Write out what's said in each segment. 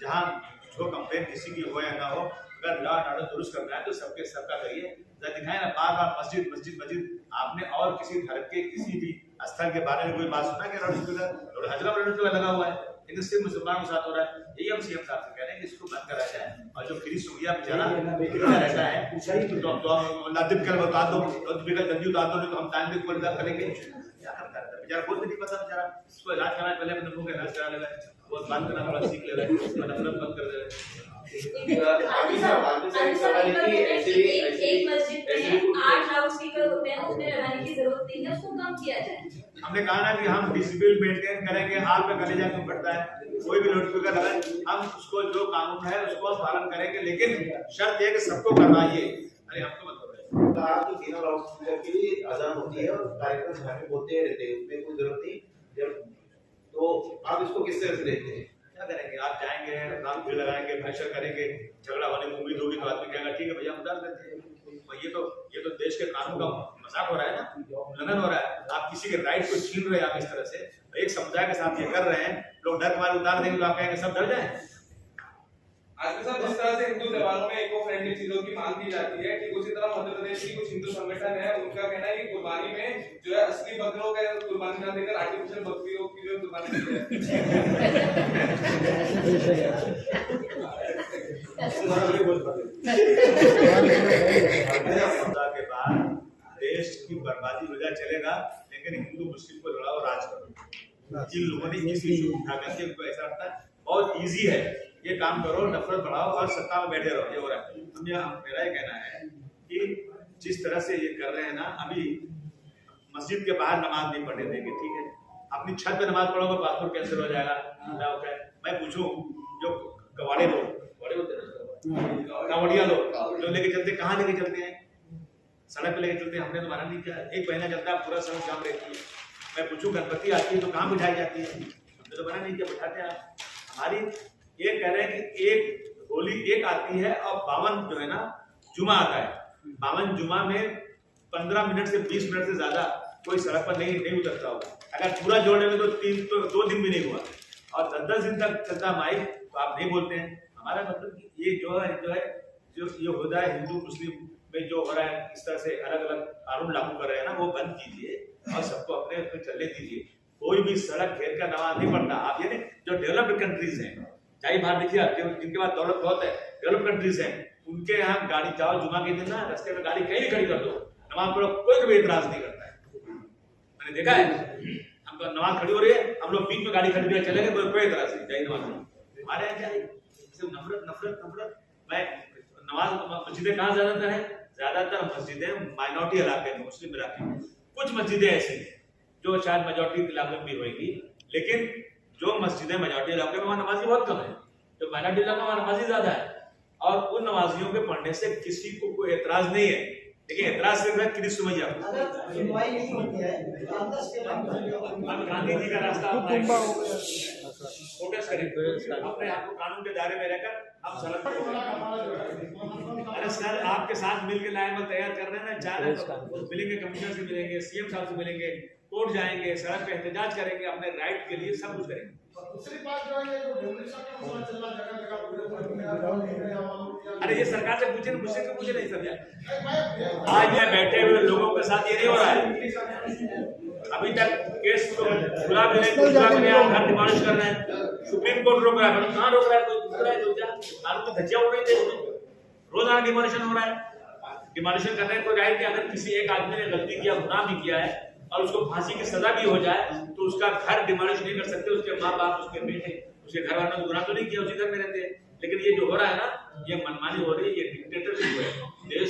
जहाँ जो कंप्लेन किसी की हो या ना हो, अगर लॉ एंड ऑर्डर दुरुस्त करना है तो सबका करिए। दिखाए ना बार बार मस्जिद आपने और किसी धर्म के किसी भी स्थल के बारे में कोई बात सुना कि लाउडस्पीकर लगा हुआ है, लेकिन सिर्फ मुसलमानों के साथ हो रहा है। यही हम सीएम साहब से कह रहे हैं कि इसको बंद कराया जाए। और जो फ्री सुविधा बेचारा रहता है लाउडस्पीकर बता दो, लाउडस्पीकर जल्दी उतार दो, तो हम टाइम पे कोई करेंगे क्या करता है बेचारा, खुद नहीं पता बेचारा। उसको इलाज कराना पहले अपने मुंह का इलाज करा ले, वो बंद करना थोड़ा सीख ले, नफरत बंद कर दे। एक मस्जिद में 8 लाउडस्पीकर होते हैं, उसमें लगाने की जरूरत नहीं है, उसको कम किया जाए। हमने कहा ना कि हम डिसिप्लिन मेंटेन करेंगे, हाथ पे कलेजा क्यों बढ़ता है, कोई भी लाउडस्पीकर लगाए हम उसको जो कानून है उसको पालन करेंगे, लेकिन शर्त है कि सबको करवाइए। अरे हमको मत बताइए कहा कि बिना लाउडस्पीकर की अजान होती है और कार्यक्रम घर में होते रहते हैं, उसमें कोई जरूरत नहीं। जब तो आप इसको किस तरह से देखते हैं? क्या करेंगे, आप जाएंगे नाम भी लगाएंगे, प्रेशर करेंगे, झगड़ा होने की उम्मीद होगी तो आदमी कहेगा ठीक है भैया हम उतार देते हैं। ये तो देश के कानून का मजाक हो रहा है ना, उल्लंघन हो रहा है। आप किसी के राइट को छीन रहे हैं, आप इस तरह से एक समुदाय के साथ ये कर रहे हैं, लोग डर के मारे उतार देंगे तो आप कहेंगे सब डर जाए। आज के साथ जिस तरह से हिंदू त्योहारों में इको फ्रेंडली चीजों की मांग की जाती है, ठीक उसी तरह मध्य प्रदेश की कुछ हिंदू संगठन है, उनका कहना है कि कुर्बानी में जो है असली बकरों के कुर्बानी ना देकर आर्टिफिशियल बकरियों की जो कुर्बानी दी है। के बाद देश की बर्बादी हो जाए चलेगा, लेकिन हिंदू मुस्लिम को लड़ाओ राज करो। जिन लोगों ने इस इशू उठा करके उनको ऐसा लगता है बहुत इजी है, ये काम करो, नफरत बढ़ाओ और सत्ता में बैठे रहो, ये हो रहा है। मेरा ये कहना है कि जिस तरह से ये कर रहे हैं ना, अभी मस्जिद के बाहर नमाज नहीं पढ़ने देंगे, ठीक है, अपनी छत पे नमाज पढ़ोगे पासपोर्ट कैंसिल हो जाएगा। मैं पूछूं जो कवाड़े लोग कावड़िया लोग जो लेके चलते, कहाँ लेके चलते हैं? सड़क पे लेके चलते हैं। हमने तो मना नहीं किया, एक महीना चलता है पूरा सड़क जाम रहती है। मैं पूछूं गणपति आती है तो कहाँ बिठाई जाती है? हमने तो मना नहीं किया, बिठाते हैं आप। हमारी ये कह रहे हैं कि एक होली एक आती है और 52 जो है ना जुमा आता है, 52 जुमा में 15 मिनट से 20 मिनट से ज्यादा कोई सड़क पर नहीं उतरता होगा। अगर पूरा जोड़ने में तो 2 दिन भी नहीं हुआ, और 10-10 दिन तक चलता माइक, तो आप नहीं बोलते हैं। हमारा मतलब ये जो ये होता है हिंदू मुस्लिम में जो हो रहा है, इस तरह से अलग अलग कानून लागू कर रहे हैं ना, वो बंद कीजिए और सबको अपने चलने दीजिए। कोई भी सड़क घेर का नमाज नहीं पढ़ता। आप ये जो डेवलप्ड कंट्रीज हैं, चाहे बाहर देखिए आप, जिनके पास दौलत बहुत है, डेवलप कंट्रीज हैं, उनके यहाँ गाड़ी जाओ जुमा के दिन ना रास्ते में गाड़ी कहीं खड़ी कर दो, नमाज पढ़ो, कोई भी एतराज नहीं करता है। मैंने देखा है, हम तो नमाज खड़ी हो रही है, हम लोग बीच में गाड़ी खड़ी करके चलेंगे, कोई एतराज नहीं, जाइए नमाज पढ़ो। हमारे यहाँ क्या है, सिर्फ नफरत। मैं नमाज मस्जिदें कहाँ ज्यादातर है? ज्यादातर मस्जिदें माइनॉरिटी इलाके में, मुस्लिम इलाके में। कुछ मस्जिदें ऐसी हैं जो शायद मेजॉरिटी इलाके में भी होगी, लेकिन जो मस्जिदें मेजॉरिटी इलाके में वहाँ नमाजी बहुत कम है, जो माइनॉरिटी इलाके में वहाँ नमाजी ज्यादा है। और उन नमाजियों के पढ़ने से किसी को कोई एतराज नहीं है, लेकिन एतराज सिर्फ है कि सुमैया गांधी जी का रास्ता फोकस करें, अपने आप को कानून के दायरे में रहकर हम सड़क। अरे सर, आपके साथ मिलकर लाइन तैयार कर रहे हैं ना, जा रहे हैं, मिलेंगे, कमिश्नर से मिलेंगे, सीएम साहब से मिलेंगे, कोर्ट जाएंगे, सड़क पे एहतजाज करेंगे, अपने राइट के लिए सब कुछ करेंगे। दूसरी बात जो है जो डेमोलिशन का मसला चल रहा जगह अरे ये सरकार से पूछे, मुझसे क्यों पूछे नहीं समझा। आज ये बैठे हुए लोगों के साथ ये नहीं हो रहा है। अभी तक केस खुला भी नहीं, घर डिमोलिश कर रहे हैं, सुप्रीम कोर्ट रोक रहा है, कहाँ रोक रहा है? कोई दूसरा है, कानून की धज्जियां उड़ रही थी, रोजाना डिमोलिशन हो रहा है। डिमोलिशन करने को राइट कि अगर किसी एक आदमी ने गलती किया, गुनाह भी किया है और उसको फांसी की सजा भी हो जाए, तो उसका घर डिमोलिश नहीं कर सकते, उसके माँ बाप, उसके बेटे, उसके घर वालों ने गुनाह तो नहीं किया, उसी घर में रहते हैं। लेकिन ये जो हो रहा है ना, ये मनमानी हो रही है, ये डिक्टेटरशिप है। देश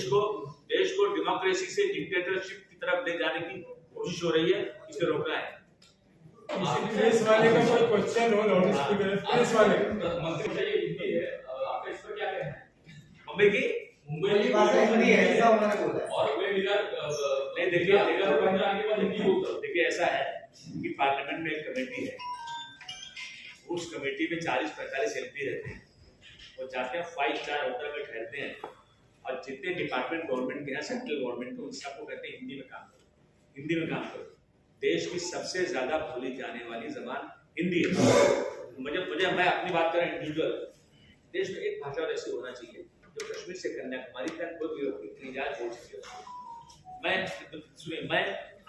को डेमोक्रेसी से डिक्टेटरशिप की तरफ ले जाने की कोशिश हो रही है, इसे रोकना है। पुलिस वाले का कोई क्वेश्चन हो, नोटिस पुलिस वाले आप इस पर क्या कहना है? मुंबई की भाषा हिंदी है, ऐसा उन्होंने बोला। और वे नहीं, देखिए ऐसा है कि पार्लियामेंट में एक कमेटी है, उस कमेटी में 40-45 एमपी रहते हैं, वो जाते हैं 5 स्टार होटल में ठहरते हैं, और जितने डिपार्टमेंट गवर्नमेंट के हैं, सेंट्रल गवर्नमेंट के, उन सबको कहते हैं हिंदी में काम करो। देश की सबसे ज्यादा बोली जाने वाली जबान हिंदी है। मैं अपनी बात करें इंडिविजुअल, देश में एक भाषा और ऐसी होना चाहिए जो कश्मीर से कन्याकुमारी तक कोई भी व्यक्ति अपनी जात बोल सके। मैं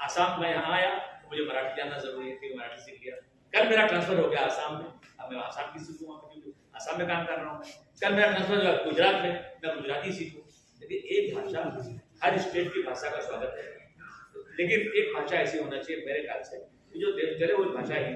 आसाम में यहाँ आया तो मुझे मराठी जानना जरूरी है, फिर मराठी सीख लिया। कल मेरा ट्रांसफर हो गया आसाम में, अब मैं आसाम की सीखूंगा क्योंकि आसाम में काम कर रहा हूँ। कल मेरा ट्रांसफर हुआ गुजरात में, मैं गुजराती सीखूँ। लेकिन एक भाषा, हर स्टेट की भाषा का स्वागत है, लेकिन एक भाषा ऐसी होना चाहिए मेरे ख्याल से जो चले वो भाषा ही